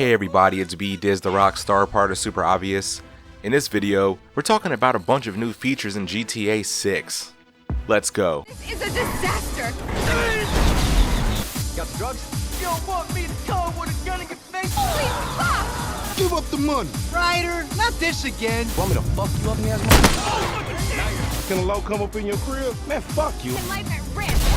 Hey everybody, it's B Diz the Rockstar, part of SuperObvious. In this video, we're talking about a bunch of new features in GTA 6. Let's go. This is a disaster! Got the drugs? You don't want me to come with a gun and get face? Please stop! Give up the money. Ryder, not this again. Want me to fuck you up in the ass? Can a low come up in your crib? Man, fuck you. And life at risk!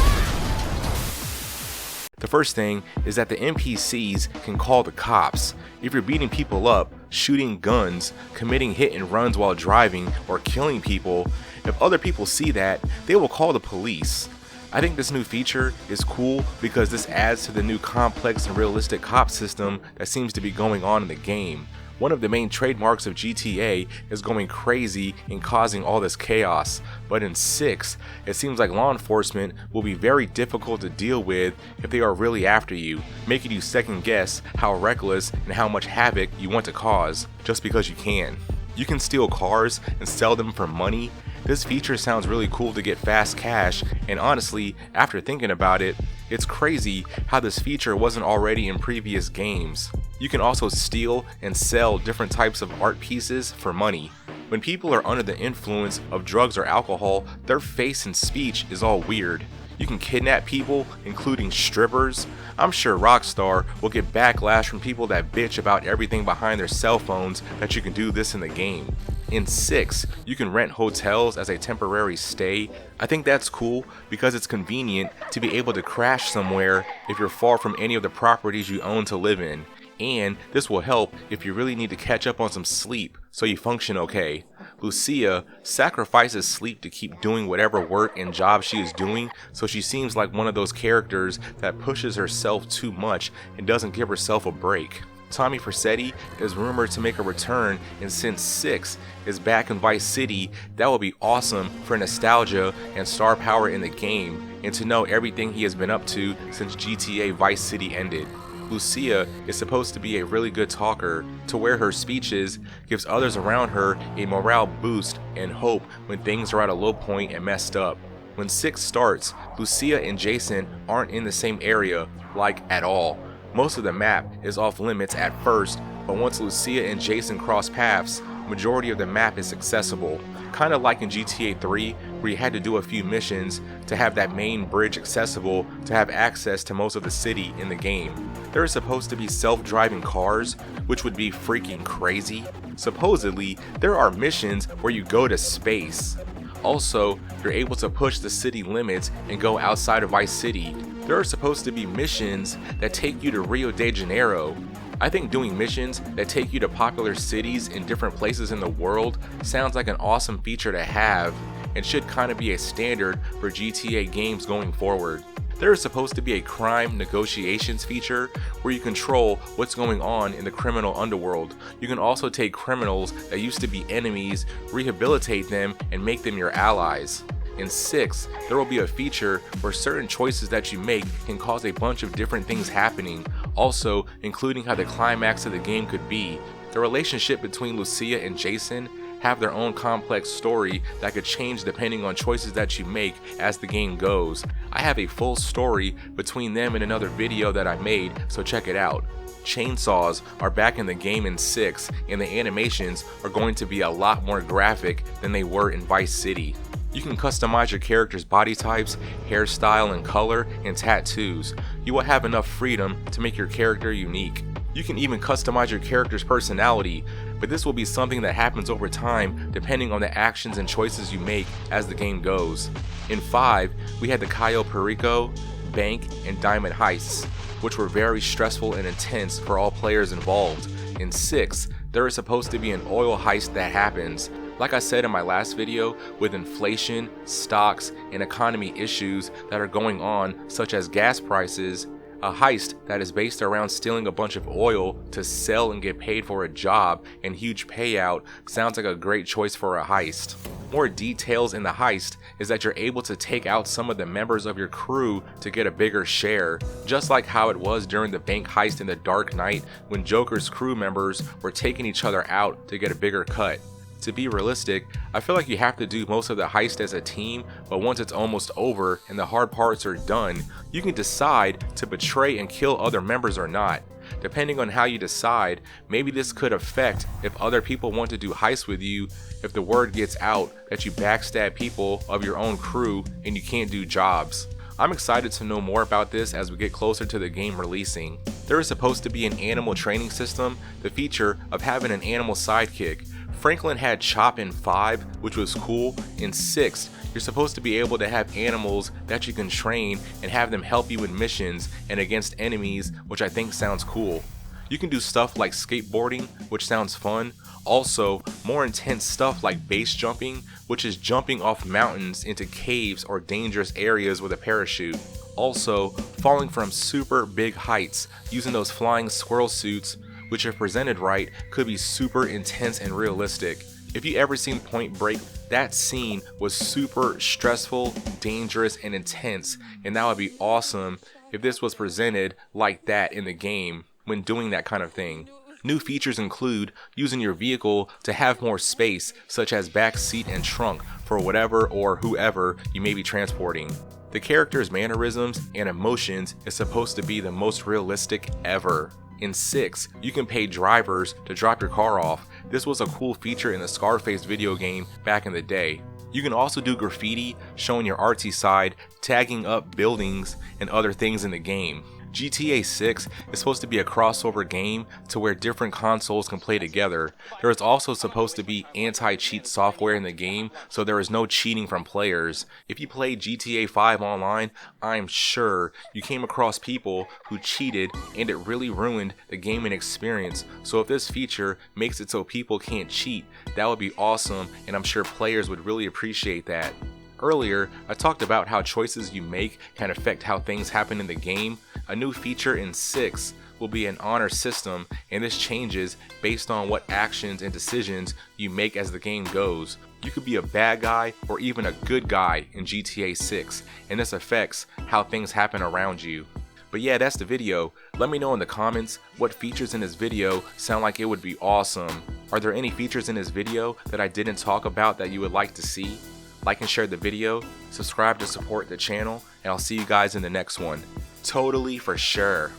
The first thing is that the NPCs can call the cops. If you're beating people up, shooting guns, committing hit and runs while driving, or killing people, if other people see that, they will call the police. I think this new feature is cool because this adds to the new complex and realistic cop system that seems to be going on in the game. One of the main trademarks of GTA is going crazy and causing all this chaos, but in 6, it seems like law enforcement will be very difficult to deal with if they are really after you, making you second guess how reckless and how much havoc you want to cause, just because you can. You can steal cars and sell them for money. This feature sounds really cool to get fast cash, and honestly, after thinking about it, it's crazy how this feature wasn't already in previous games. You can also steal and sell different types of art pieces for money. When people are under the influence of drugs or alcohol, their face and speech is all weird. You can kidnap people, including strippers. I'm sure Rockstar will get backlash from people that bitch about everything behind their cell phones that you can do this in the game. In 6, you can rent hotels as a temporary stay. I think that's cool because it's convenient to be able to crash somewhere if you're far from any of the properties you own to live in. And this will help if you really need to catch up on some sleep so you function okay. Lucia sacrifices sleep to keep doing whatever work and job she is doing, so she seems like one of those characters that pushes herself too much and doesn't give herself a break. Tommy Vercetti is rumored to make a return, and since 6 is back in Vice City, that will be awesome for nostalgia and star power in the game, and to know everything he has been up to since GTA Vice City ended. Lucia is supposed to be a really good talker, to where her speeches gives others around her a morale boost and hope when things are at a low point and messed up. When 6 starts, Lucia and Jason aren't in the same area, like at all. Most of the map is off limits at first, but once Lucia and Jason cross paths, majority of the map is accessible. Kinda like in GTA 3, where you had to do a few missions to have that main bridge accessible to have access to most of the city in the game. There are supposed to be self-driving cars, which would be freaking crazy. Supposedly, there are missions where you go to space. Also, you're able to push the city limits and go outside of Vice City. There are supposed to be missions that take you to Rio de Janeiro. I think doing missions that take you to popular cities in different places in the world sounds like an awesome feature to have, and should kind of be a standard for GTA games going forward. There is supposed to be a crime negotiations feature where you control what's going on in the criminal underworld. You can also take criminals that used to be enemies, rehabilitate them, and make them your allies. In 6, there will be a feature where certain choices that you make can cause a bunch of different things happening, also including how the climax of the game could be. The relationship between Lucia and Jason have their own complex story that could change depending on choices that you make as the game goes. I have a full story between them in another video that I made, so check it out. Chainsaws are back in the game in 6, and the animations are going to be a lot more graphic than they were in Vice City. You can customize your character's body types, hairstyle and color, and tattoos. You will have enough freedom to make your character unique. You can even customize your character's personality, but this will be something that happens over time depending on the actions and choices you make as the game goes. In 5, we had the Cayo Perico, Bank, and Diamond heists, which were very stressful and intense for all players involved. In 6, there is supposed to be an oil heist that happens. Like I said in my last video, with inflation, stocks, and economy issues that are going on, such as gas prices, a heist that is based around stealing a bunch of oil to sell and get paid for a job and huge payout sounds like a great choice for a heist. More details in the heist is that you're able to take out some of the members of your crew to get a bigger share, just like how it was during the bank heist in The Dark Knight when Joker's crew members were taking each other out to get a bigger cut. To be realistic, I feel like you have to do most of the heist as a team, but once it's almost over and the hard parts are done, you can decide to betray and kill other members or not. depending on how you decide, maybe this could affect if other people want to do heists with you, if the word gets out that you backstab people of your own crew and you can't do jobs. I'm excited to know more about this as we get closer to the game releasing. There is supposed to be an animal training system, the feature of having an animal sidekick. Franklin had Chop in 5, which was cool. In 6, you're supposed to be able to have animals that you can train and have them help you in missions and against enemies, which I think sounds cool. You can do stuff like skateboarding, which sounds fun. Also, more intense stuff like base jumping, which is jumping off mountains into caves or dangerous areas with a parachute. Also, falling from super big heights using those flying squirrel suits, which if presented right, could be super intense and realistic. If you ever seen Point Break, that scene was super stressful, dangerous, and intense, and that would be awesome if this was presented like that in the game when doing that kind of thing. New features include using your vehicle to have more space, such as back seat and trunk for whatever or whoever you may be transporting. The character's mannerisms and emotions is supposed to be the most realistic ever. In 6, you can pay drivers to drop your car off. This was a cool feature in the Scarface video game back in the day. You can also do graffiti, showing your artsy side, tagging up buildings and other things in the game. GTA 6 is supposed to be a crossover game to where different consoles can play together. There is also supposed to be anti-cheat software in the game, so there is no cheating from players. If you played GTA 5 online, I'm sure you came across people who cheated and it really ruined the gaming experience. So if this feature makes it so people can't cheat, that would be awesome, and I'm sure players would really appreciate that. Earlier, I talked about how choices you make can affect how things happen in the game. A new feature in 6 will be an honor system, and this changes based on what actions and decisions you make as the game goes. You could be a bad guy or even a good guy in GTA 6, and this affects how things happen around you. But yeah, that's the video. Let me know in the comments what features in this video sound like it would be awesome. Are there any features in this video that I didn't talk about that you would like to see? Like and share the video, subscribe to support the channel, and I'll see you guys in the next one. Totally for sure.